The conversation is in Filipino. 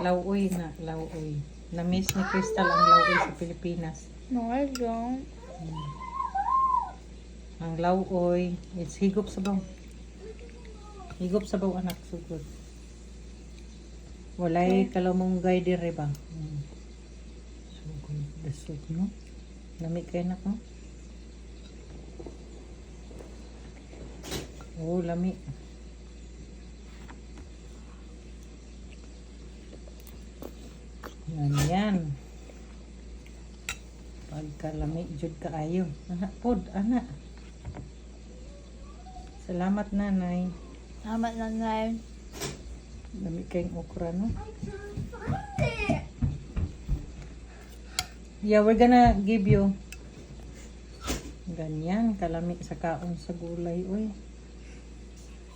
lauoy na, lauoy. Na-miss ni Crystal ang lauoy sa Pilipinas. No, I don't. Ang lauoy, it's higop sabaw. Higop sabaw anak, sugod. Walay kalamunggay dire ba? Sugod, dasot no? Lami kayo na ko? Oh, lami. Yan. Pagkalami, jud kaayo. Anak pod, anak. Salamat nanay. Salamat nanay. Lami kayong okra, no? Yeah, we're gonna give you ganyan, kalami sa kaon sa gulay, oy.